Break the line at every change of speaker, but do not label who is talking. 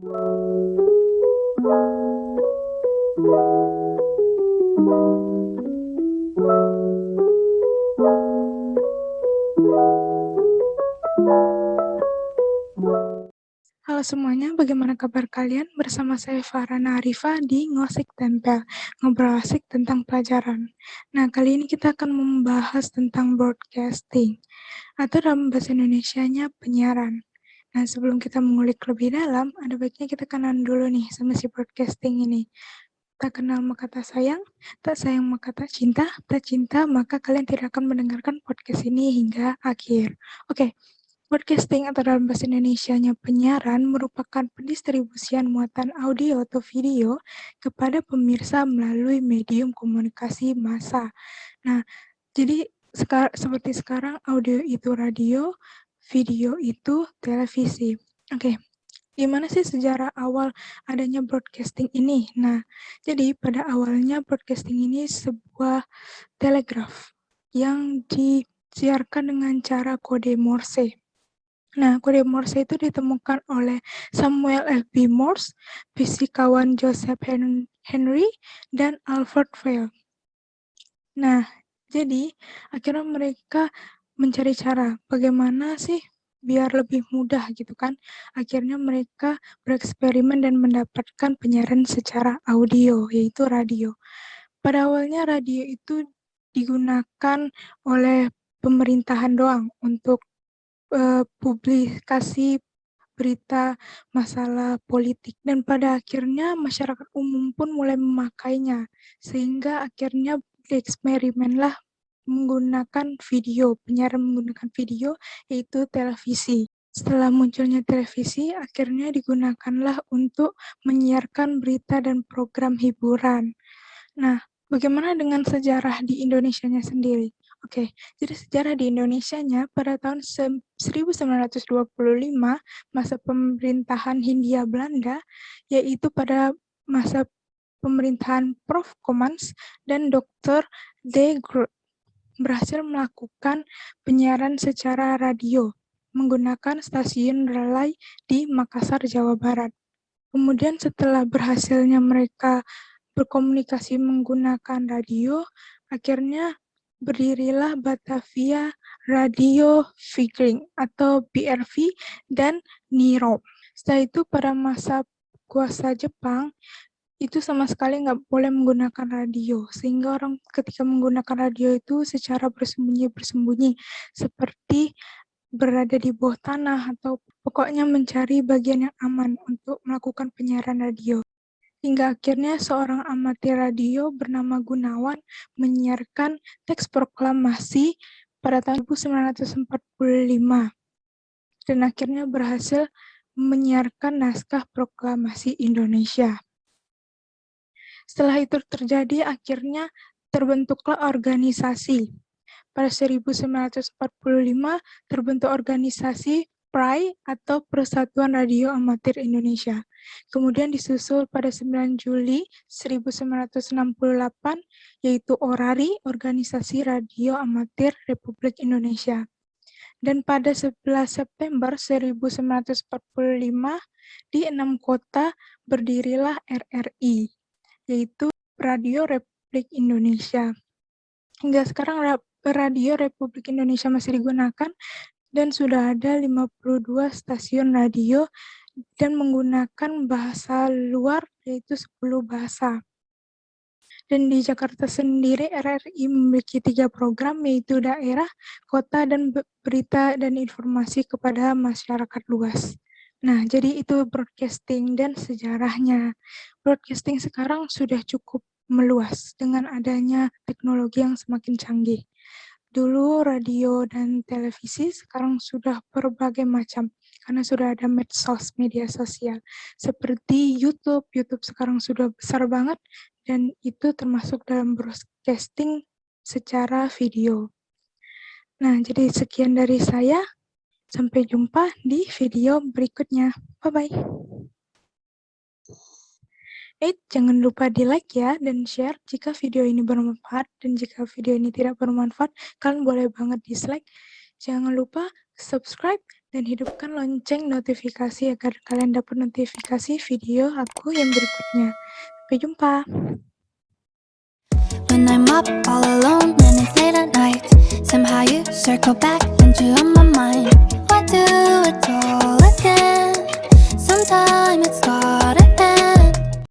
Halo semuanya, bagaimana kabar kalian? Bersama saya Farhana Arifah di Ngosik Tempel, ngobrol asik tentang pelajaran. Nah, kali ini kita akan membahas tentang broadcasting, atau dalam bahasa Indonesianya penyiaran. Nah, sebelum kita mengulik lebih dalam, ada baiknya kita kenalan dulu nih sama si broadcasting ini. Tak kenal maka tak sayang, tak sayang maka tak cinta, tak cinta maka kalian tidak akan mendengarkan podcast ini hingga akhir. Oke, broadcasting atau dalam bahasa Indonesianya penyiaran merupakan pendistribusian muatan audio atau video kepada pemirsa melalui medium komunikasi massa. Nah, jadi seperti sekarang audio itu radio, video itu televisi. Oke, gimana sih sejarah awal adanya broadcasting ini? Nah, jadi pada awalnya broadcasting ini sebuah telegraf yang disiarkan dengan cara kode Morse. Nah, kode Morse itu ditemukan oleh Samuel F.B. Morse, fisikawan Joseph Henry, dan Alfred Vail. Nah, jadi akhirnya mereka mencari cara bagaimana sih biar lebih mudah gitu kan. Akhirnya mereka bereksperimen dan mendapatkan penyiaran secara audio, yaitu radio. Pada awalnya radio itu digunakan oleh pemerintahan doang untuk publikasi berita masalah politik dan pada akhirnya masyarakat umum pun mulai memakainya sehingga akhirnya dieksperimenlah menggunakan video, penyiaran menggunakan video yaitu televisi. Setelah munculnya televisi, akhirnya digunakanlah untuk menyiarkan berita dan program hiburan. Nah, bagaimana dengan sejarah di Indonesianya sendiri? Oke, jadi sejarah di Indonesianya pada tahun 1925, masa pemerintahan Hindia Belanda, yaitu pada masa pemerintahan Prof. Komans dan Dr. De Groot, berhasil melakukan penyiaran secara radio menggunakan stasiun relay di Makassar, Jawa Barat. Kemudian setelah berhasilnya mereka berkomunikasi menggunakan radio, akhirnya berdirilah Batavia Radio Figring atau BRV dan NIROP. Setelah itu pada masa kuasa Jepang, itu sama sekali nggak boleh menggunakan radio, sehingga orang ketika menggunakan radio itu secara bersembunyi-bersembunyi, seperti berada di bawah tanah atau pokoknya mencari bagian yang aman untuk melakukan penyiaran radio. Hingga akhirnya seorang amatir radio bernama Gunawan menyiarkan teks proklamasi pada tahun 1945 dan akhirnya berhasil menyiarkan naskah proklamasi Indonesia. Setelah itu terjadi, akhirnya terbentuklah organisasi. Pada 1945 terbentuk organisasi PRI atau Persatuan Radio Amatir Indonesia. Kemudian disusul pada 9 Juli 1968 yaitu ORARI, Organisasi Radio Amatir Republik Indonesia. Dan pada 11 September 1945 di 6 kota berdirilah RRI, yaitu Radio Republik Indonesia. Hingga sekarang Radio Republik Indonesia masih digunakan dan sudah ada 52 stasiun radio dan menggunakan bahasa luar yaitu 10 bahasa. Dan di Jakarta sendiri RRI memiliki 3 program yaitu daerah, kota, dan berita dan informasi kepada masyarakat luas. Nah, jadi itu broadcasting dan sejarahnya. Broadcasting sekarang sudah cukup meluas dengan adanya teknologi yang semakin canggih. Dulu radio dan televisi, sekarang sudah berbagai macam karena sudah ada medsos, media sosial seperti YouTube. YouTube sekarang sudah besar banget dan itu termasuk dalam broadcasting secara video. Nah, jadi sekian dari saya. Sampai jumpa di video berikutnya. Bye-bye. Jangan lupa di-like ya dan share jika video ini bermanfaat, dan jika video ini tidak bermanfaat, kalian boleh banget dislike. Jangan lupa subscribe dan hidupkan lonceng notifikasi agar kalian dapat notifikasi video aku yang berikutnya. Sampai jumpa.
When I'm up all alone and it's late at night, somehow you circle back into